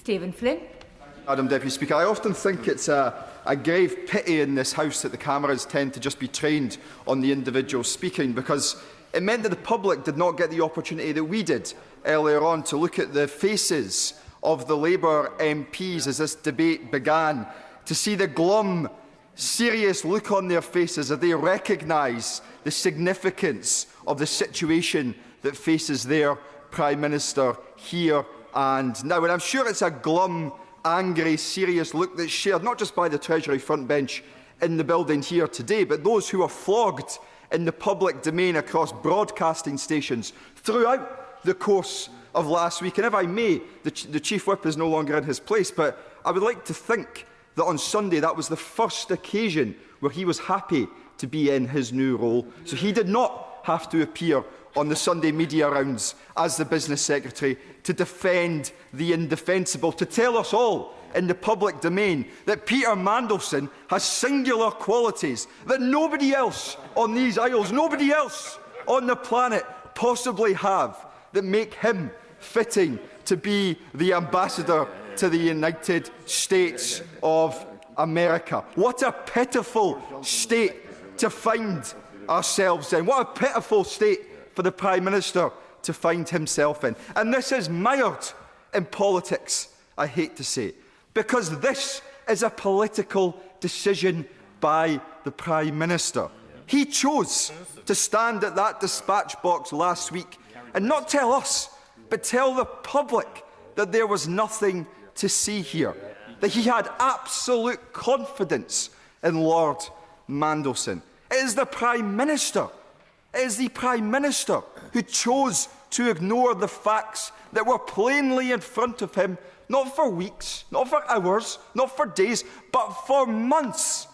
Stephen Flynn. Madam Deputy Speaker, I often think it's a grave pity in this House that the cameras tend to just be trained on the individual speaking, because it meant that the public did not get the opportunity that we did earlier on to look at the faces of the Labour MPs as this debate began, to see the glum, serious look on their faces as they recognise the significance of the situation that faces their Prime Minister here and now. And I'm sure it's a glum, angry, serious look that's shared not just by the Treasury front bench in the building here today, but those who are flogged in the public domain across broadcasting stations throughout the course of last week. And if I may, the Chief Whip is no longer in his place, but I would like to think that on Sunday that was the first occasion where he was happy to be in his new role, so he did not have to appear on the Sunday media rounds as the Business Secretary to defend the indefensible, to tell us all in the public domain that Peter Mandelson has singular qualities that nobody else on these aisles, nobody else on the planet possibly have, that make him fitting to be the ambassador to the United States of America. What a pitiful state to find ourselves in. What a pitiful state for the Prime Minister to find himself in. And this is mired in politics, I hate to say, because this is a political decision by the Prime Minister. He chose to stand at that dispatch box last week and not tell us, but tell the public that there was nothing to see here, that he had absolute confidence in Lord Mandelson. It is the Prime Minister, who chose to ignore the facts that were plainly in front of him, not for weeks, not for hours, not for days, but for months.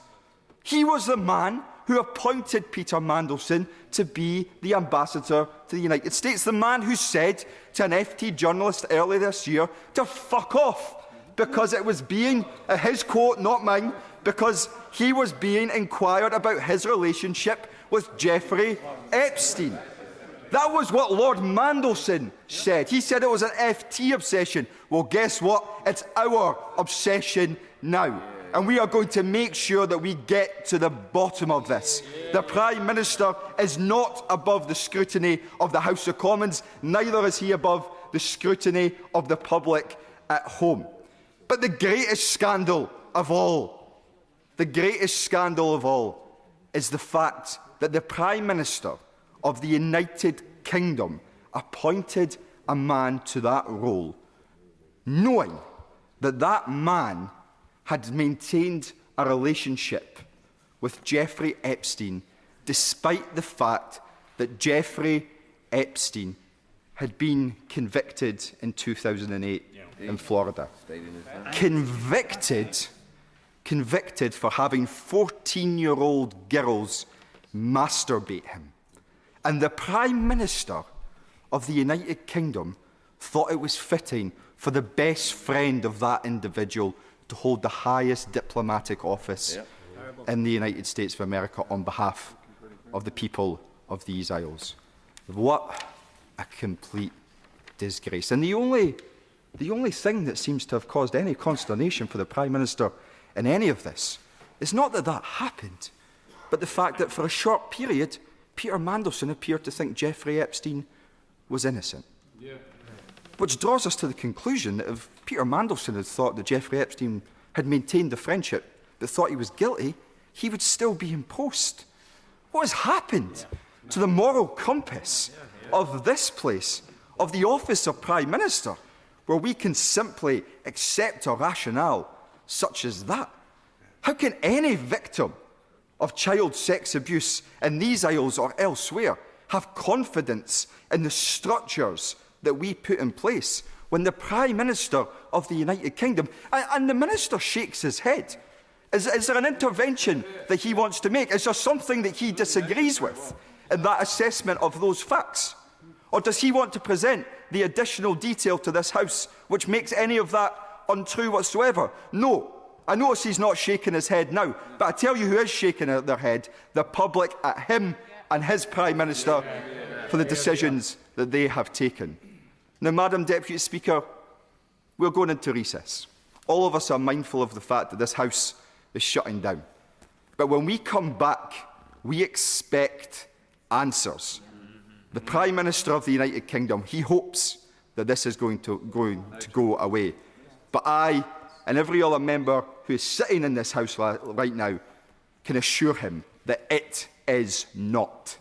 He was the man who appointed Peter Mandelson to be the ambassador to the United States, the man who said to an FT journalist earlier this year to fuck off, because it was being, his quote, not mine, because he was being inquired about his relationship with Jeffrey Epstein. That was what Lord Mandelson said. He said it was an FT obsession. Well, guess what? It's our obsession now. And we are going to make sure that we get to the bottom of this. The Prime Minister is not above the scrutiny of the House of Commons, neither is he above the scrutiny of the public at home. But the greatest scandal of all, is the fact that the Prime Minister of the United Kingdom appointed a man to that role, knowing that that man had maintained a relationship with Jeffrey Epstein, despite the fact that Jeffrey Epstein had been convicted in 2008 in Florida. Convicted for having 14-year-old girls masturbate him. And the Prime Minister of the United Kingdom thought it was fitting for the best friend of that individual to hold the highest diplomatic office in the United States of America on behalf of the people of these isles. What a complete disgrace. And the only thing that seems to have caused any consternation for the Prime Minister in any of this is not that that happened, but the fact that for a short period, Peter Mandelson appeared to think Jeffrey Epstein was innocent. Which draws us to the conclusion that if Peter Mandelson had thought that Jeffrey Epstein had maintained the friendship but thought he was guilty, he would still be in post. What has happened to the moral compass of this place, of the office of Prime Minister, where we can simply accept a rationale such as that? How can any victim of child sex abuse in these isles or elsewhere have confidence in the structures that we put in place when the Prime Minister of the United Kingdom, and the Minister shakes his head. Is there an intervention that he wants to make? Is there something that he disagrees with in that assessment of those facts? Or does he want to present the additional detail to this House which makes any of that untrue whatsoever? No. I notice he's not shaking his head now, but I tell you who is shaking their head: the public at him and his Prime Minister for the decisions that they have taken. Now, Madam Deputy Speaker, we're going into recess. All of us are mindful of the fact that this House is shutting down. But when we come back, we expect answers. The Prime Minister of the United Kingdom, he hopes that this is going to go away. But I and every other member who is sitting in this House right now can assure him that it is not.